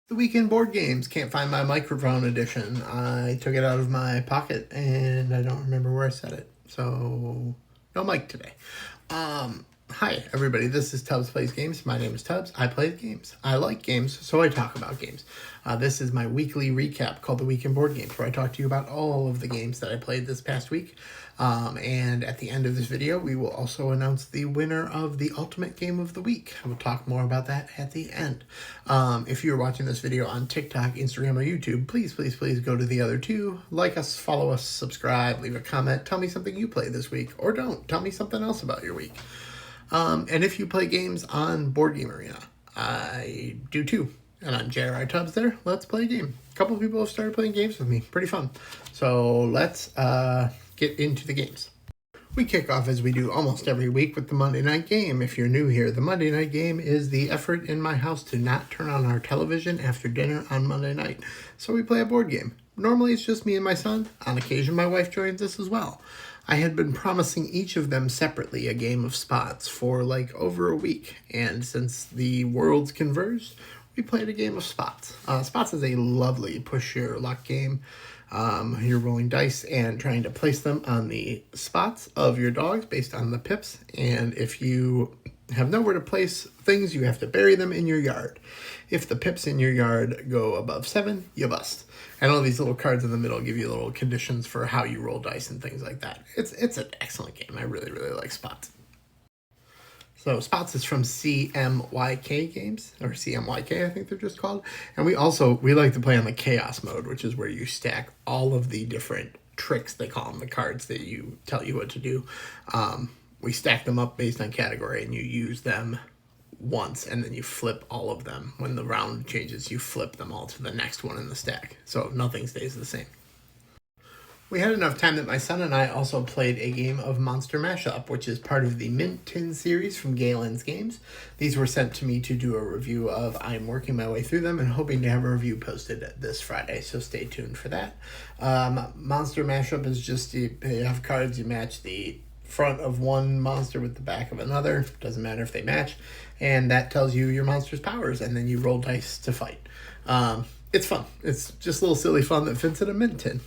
The weekend board games. Can't find my microphone edition. I took it out of my pocket and I don't remember where I set it. So, no mic today. Hi everybody. This is Tubbs Plays Games. My name is Tubbs. I play games. I like games, so I talk about games. This is my weekly recap called the Weekend Board Games, where I talk to you about all of the games that I played this past week. And at the end of this video, we will also announce the winner of the Ultimate Game of the Week. I will talk more about that at the end. If you're watching this video on TikTok, Instagram, or YouTube, please go to the other two. Like us, follow us, subscribe, leave a comment. Tell me something you played this week, or don't. Tell me something else about your week. And if you play games on Board Game Arena, I do too. And I'm J.R.I. Tubbs there. Let's play a game. A couple people have started playing games with me. Pretty fun. So let's get into the games. We kick off as we do almost every week with the Monday night game. If you're new here, the Monday night game is the effort in my house to not turn on our television after dinner on Monday night. So we play a board game. Normally it's just me and my son. On occasion my wife joins us as well. I had been promising each of them separately a game of Spots for like over a week. And since the worlds converged, we played a game of Spots. Spots is a lovely push your luck game. You're rolling dice and trying to place them on the spots of your dogs based on the pips. And if you have nowhere to place things, you have to bury them in your yard. If the pips in your yard go above 7, you bust. And all these little cards in the middle give you little conditions for how you roll dice and things like that. It's an excellent game. I really like Spots. So Spots is from CMYK Games, or CMYK I think they're just called. And we like to play on the Chaos mode, which is where you stack all of the different tricks, they call them, the cards that you tell you what to do. We stack them up based on category, and you use them once, and then you flip all of them. When the round changes, you flip them all to the next one in the stack. So nothing stays the same. We had enough time that my son and I also played a game of Monster Mashup, which is part of the Mint Tin series from Galen's Games. These were sent to me to do a review of. I'm working my way through them and hoping to have a review posted this Friday, so stay tuned for that. Monster Mashup is just you have cards, you match the front of one monster with the back of another. Doesn't matter if they match. And that tells you your monster's powers, and then you roll dice to fight. It's fun. It's just a little silly fun that fits in a Mint Tin.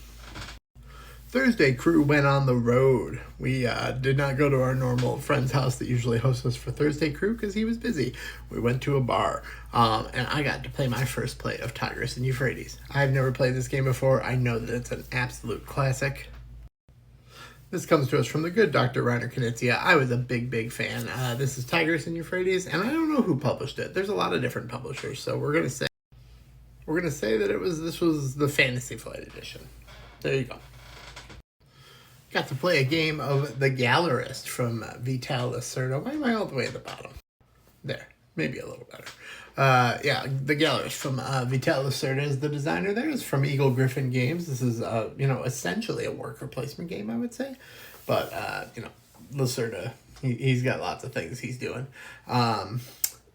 Thursday crew went on the road. We did not go to our normal friend's house that usually hosts us for Thursday crew because he was busy. We went to a bar, and I got to play my first play of Tigris and Euphrates. I've never played this game before. I know that it's an absolute classic. This comes to us from the good Dr. Reiner Knizia. I was a big fan. This is Tigris and Euphrates, and I don't know who published it. There's a lot of different publishers, so we're gonna say that this was the Fantasy Flight edition. There you go. Got to play a game of The Gallerist from Vital Lacerda. Why am I all the way at the bottom? There. Maybe a little better. The Gallerist from Vital Lacerda is the designer there. It's from Eagle Griffin Games. This is, essentially a worker placement game, I would say. But, Lacerda, he's got lots of things he's doing.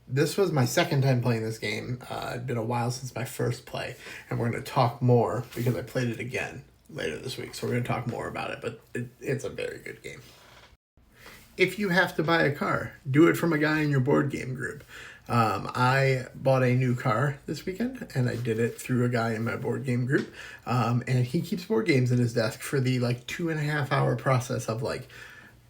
This was my second time playing this game. It'd been a while since my first play. And we're going to talk more because I played it again later this week, so we're going to talk more about it, but it's a very good game. If you have to buy a car, do it from a guy in your board game group. I bought a new car this weekend, and I did it through a guy in my board game group, and he keeps board games in his desk for the 2.5 hour process of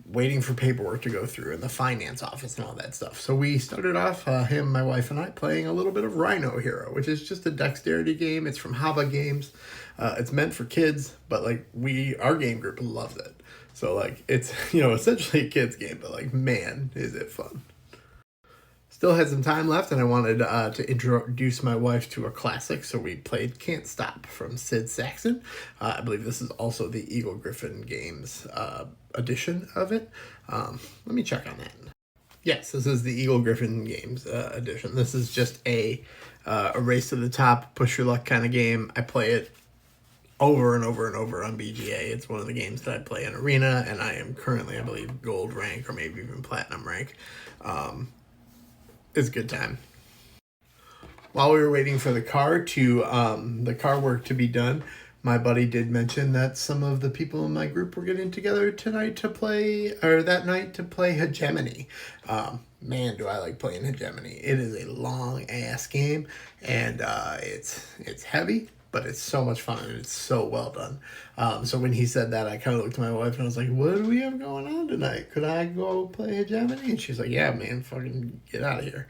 waiting for paperwork to go through in the finance office and all that stuff. So we started off, him, my wife, and I, playing a little bit of Rhino Hero, which is just a dexterity game. It's from Haba Games. It's meant for kids, but our game group loves it. So it's essentially a kid's game, but man, is it fun. Still had some time left, and I wanted to introduce my wife to a classic, so we played Can't Stop from Sid Saxon. I believe this is also the Eagle Griffin Games edition of it. Let me check on that. Yes, this is the Eagle Griffin Games edition. This is just a race to the top, push your luck kind of game. I play it over and over on BGA. It's one of the games that I play in Arena, and I am currently, I believe, gold rank or maybe even platinum rank. It's a good time. While we were waiting for the car work to be done, my buddy did mention that some of the people in my group were getting together tonight to play, or that night to play Hegemony. Man, do I like playing Hegemony. It is a long ass game, and it's heavy, but it's so much fun and it's so well done. So when he said that, I kind of looked at my wife and I was like, what do we have going on tonight? Could I go play Hegemony? And she's like, yeah, man, fucking get out of here.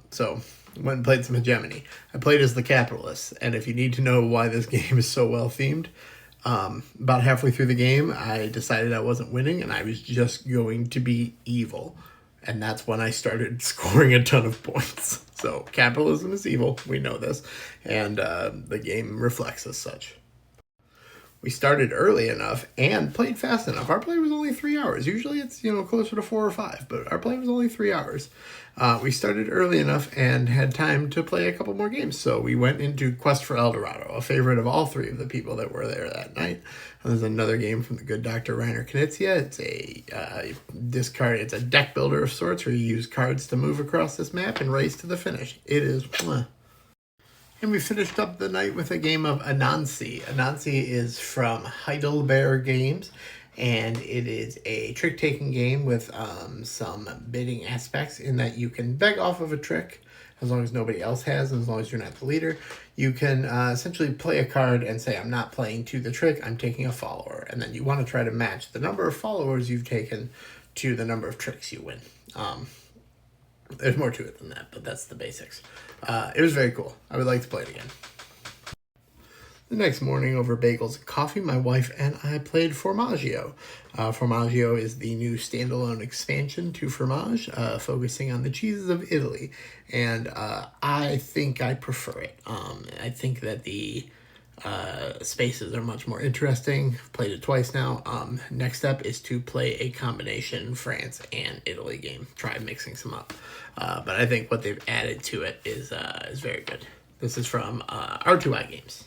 So went and played some Hegemony. I played as the capitalist, and if you need to know why this game is so well themed, about halfway through the game, I decided I wasn't winning and I was just going to be evil. And that's when I started scoring a ton of points. So capitalism is evil. We know this. And the game reflects as such. We started early enough and played fast enough. Our play was only 3 hours. Usually it's, closer to 4 or 5, but our play was only 3 hours. We started early enough and had time to play a couple more games. So we went into Quest for El Dorado, a favorite of all three of the people that were there that night. There's another game from the good Dr. Reiner Knizia. It's a discard. It's a deck builder of sorts where you use cards to move across this map and race to the finish. It is mwah. And we finished up the night with a game of Anansi. Anansi is from Heidelberg Games, and it is a trick-taking game with some bidding aspects in that you can beg off of a trick as long as nobody else has, and as long as you're not the leader. You can essentially play a card and say, I'm not playing to the trick, I'm taking a follower. And then you want to try to match the number of followers you've taken to the number of tricks you win. There's more to it than that, but that's the basics. It was very cool. I would like to play it again. The next morning, over bagels and coffee, my wife and I played Formaggio. Formaggio is the new standalone expansion to Fromage, focusing on the cheeses of Italy. And I think I prefer it. I think that the spaces are much more interesting. I've played it twice now. Next up is to play a combination France and Italy game. Try mixing some up. But I think what they've added to it is very good. This is from R2I Games.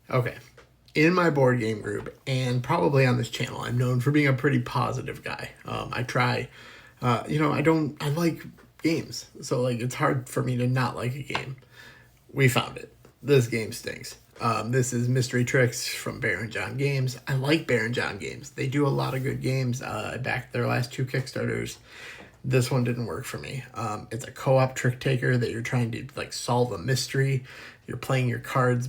Okay. In my board game group, and probably on this channel, I'm known for being a pretty positive guy. I like games. So, it's hard for me to not like a game. We found it. This game stinks. This is Mystery Tricks from Jon Games. I like Jon Games. They do a lot of good games. I backed their last 2 Kickstarters. This one didn't work for me. It's a co-op trick taker that you're trying to solve a mystery. You're playing your cards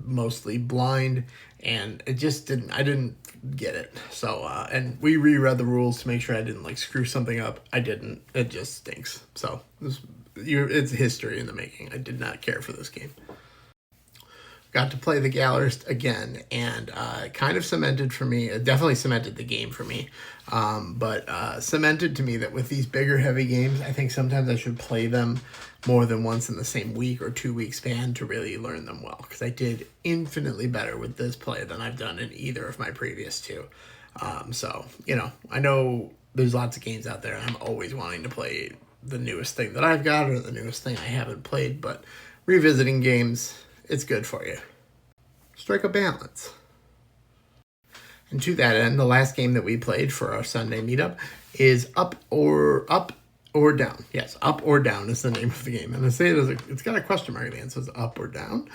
mostly blind, and it just didn't. I didn't get it. So and we reread the rules to make sure I didn't screw something up. I didn't. It just stinks. So it's history in the making. I did not care for this game. Got to play the Gallerist again, and kind of cemented for me. It definitely cemented the game for me, but cemented to me that with these bigger, heavy games, I think sometimes I should play them more than once in the same week or 2 week span to really learn them well, because I did infinitely better with this play than I've done in either of my previous 2. So, I know there's lots of games out there, and I'm always wanting to play the newest thing that I've got or the newest thing I haven't played, but revisiting games, it's good for you. Strike a balance. And to that end, the last game that we played for our Sunday meetup is Up or Down. Yes, Up or Down is the name of the game. And I say it it's got a question mark at the end, so it's Up or Down.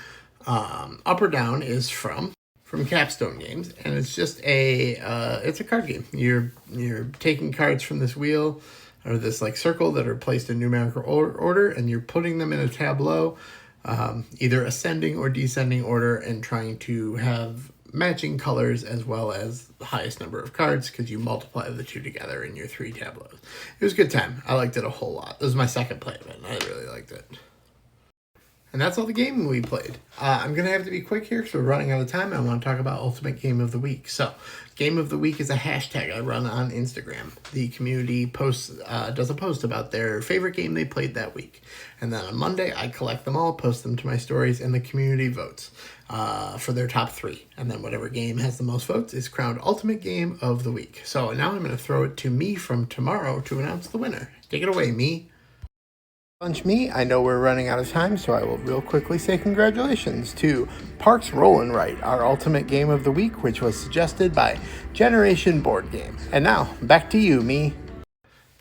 Up or Down is from Capstone Games, and it's just it's a card game. You're taking cards from this wheel or this circle that are placed in numerical order, and you're putting them in a tableau, either ascending or descending order, and trying to have matching colors as well as the highest number of cards, because you multiply the 2 together in your 3 tableaus. It was a good time. I liked it a whole lot. This was my second play of it, and I really liked it. And that's all the gaming we played. I'm going to have to be quick here because we're running out of time. I want to talk about Ultimate Game of the Week. So, Game of the Week is a hashtag I run on Instagram. The community does a post about their favorite game they played that week. And then on Monday, I collect them all, post them to my stories, and the community votes for their top 3. And then whatever game has the most votes is crowned Ultimate Game of the Week. So now I'm going to throw it to me from tomorrow to announce the winner. Take it away, me. Punch me. I know we're running out of time, so I will real quickly say congratulations to Parks Rollin' Right, our Ultimate Game of the Week, which was suggested by Generation Board Game. And now, back to you, me.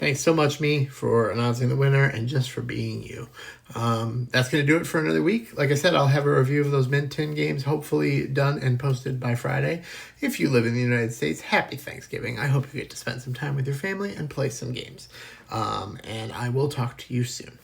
Thanks so much, me, for announcing the winner and just for being you. That's going to do it for another week. Like I said, I'll have a review of those Mint 10 games hopefully done and posted by Friday. If you live in the United States, happy Thanksgiving. I hope you get to spend some time with your family and play some games. And I will talk to you soon.